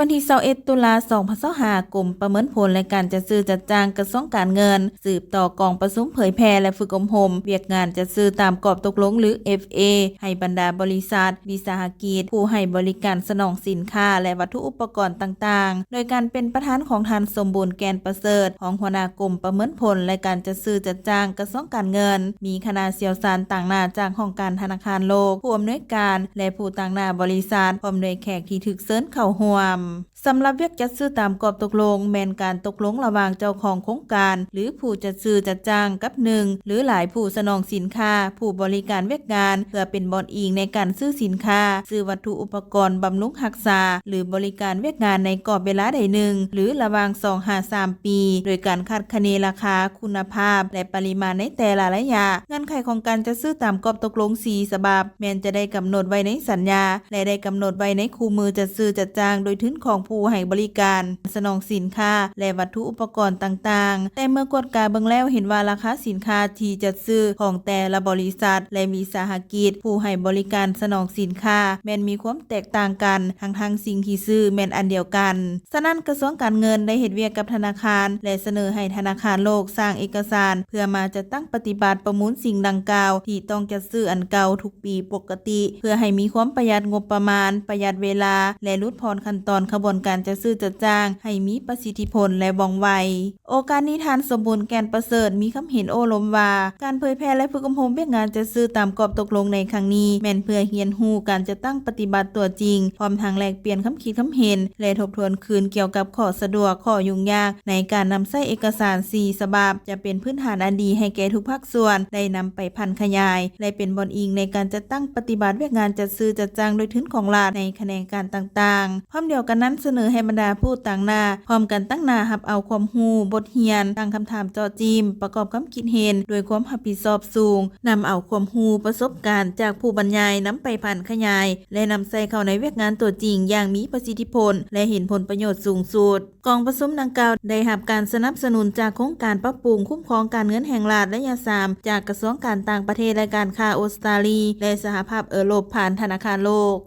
วันที่21ตุลา2025กรมประเมินผลและการจัดซื้อจัดจ้างกระทรวงการเงินสืบต่อกองประชุมเผยแพร่และฝึกอบรมเวียกงานจัดซื้อตามกรอบตกลงหรือ FA ให้บรรดาบริษัทวิสาหกิจผู้ให้บริการสนองสินค้าและวัตถุอุปกรณ์ต่างๆโดยการเป็นประธานของท่านสมบูรณ์แกนประเสริฐของหัวหน้ากรมประเมินผลและการจัดซื้อจัดจ้างกระทรวงการเงินมีคณะเชี่ยวชาญต่างหน้าจากห้องการธนาคารโลกผู้อำนวยการและผู้ต่างหน้าบริษัทพร้อมด้วยแขกที่ถูกเชิญเข้าร่วมสำหรับเวียกจัดซื้อตามกรอบตกลงแม่นการตกลงระหว่างเจ้าของโครงการหรือผู้จัดซื้อจัดจ้างกับหนึ่งหรือหลายผู้สนองสินค้าผู้บริการเวียกงานเพื่อเป็นบอนอิงในการซื้อสินค้าซื้อวัตถุอุปกรณ์บำรุงรักษาหรือบริการเวียกงานในกรอบเวลาใดหนึ่งหรือระหว่าง2-3 ปีโดยการคาดคะเนราคาคุณภาพและปริมาณในแต่ละระยะเงื่อนไขของการจัดซื้อตามกรอบตกลง4ฉบับแม้นจะได้กำหนดไว้ในสัญญาและได้กำหนดไว้ในคู่มือจัดซื้อจัดจ้างโดยทุนของผู้ให้บริการสนองสินค้าและวัตถุอุปกรณ์ต่างๆแต่เมื่อกวดกาเบิ่งแล้วเห็นว่าราคาสินค้าที่จัดซื้อของแต่ละบริษัทและวิสาหกิจผู้ให้บริการสนองสินค้าแม้นมีความแตกต่างกันทั้งสิ่งที่ซื้อแม้นอันเดียวกันฉะนั้นกระทรวงการเงินได้เฮ็ดเวียกกับธนาคารและเสนอให้ธนาคารโลกสร้างเอกสารเพื่อมาจัดตั้งปฏิบัติประมูลสิ่งดังกล่าวที่ต้องจัดซื้ออันเก่าทุกปีปกติเพื่อให้มีความประหยัดงบประมาณประหยัดเวลาและลดพรขั้นตอนขบวนการจัดซื้อจัดจ้างให้มีประสิทธิผลและว่องไวโอกาสนี้ท่านสมบูรณ์แกนประเสริฐมีคำเห็นโอ้ล้มว่าการเผยแพร่และฝึกอบรมเวียกงานจัดซื้อตามกรอบตกลงในครั้งนี้แม่นเพื่อเรียนรู้การจะตั้งปฏิบัติตัวจริงพร้อมทางแลกเปลี่ยนคำคิดคำเห็นและทบทวนคืนเกี่ยวกับข้อสะดวกข้อยุ่งยากในการนำใช้เอกสาร4ฉบับจะเป็นพื้นฐานอันดีให้แก่ทุกภาคส่วนได้นำไปพันขยายและเป็นบอนอิงในการจัดตั้งปฏิบัติเวียกงานจัดซื้อจัดจ้างโดยทุนของรัฐในแขนงการต่างๆพร้อมเดียวกันนั้นเสนอให้บรรดาผู้ต่างหน้าพร้อมกันตั้งหน้ารับเอาความรู้บทเรียนตั้งคำถามเจาะจิ้มประกอบความคิดเห็นด้วยความรับผิดชอบสูงนำเอาความรู้ประสบการณ์จากผู้บรรยายนำไปพันขยายและนำใส่เข้าในเวียกงานตัวจริงอย่างมีประสิทธิผลและเห็นผลประโยชน์สูงสุดกองประชุมดังกล่าวได้รับการสนับสนุนจากโครงการปรับปรุงคุ้มครองการเงินแห่งรัฐระยะ3จากกระทรวงการต่างประเทศและการค้าออสเตรเลียและสหภาพยุโรปผ่านธนาคารโลก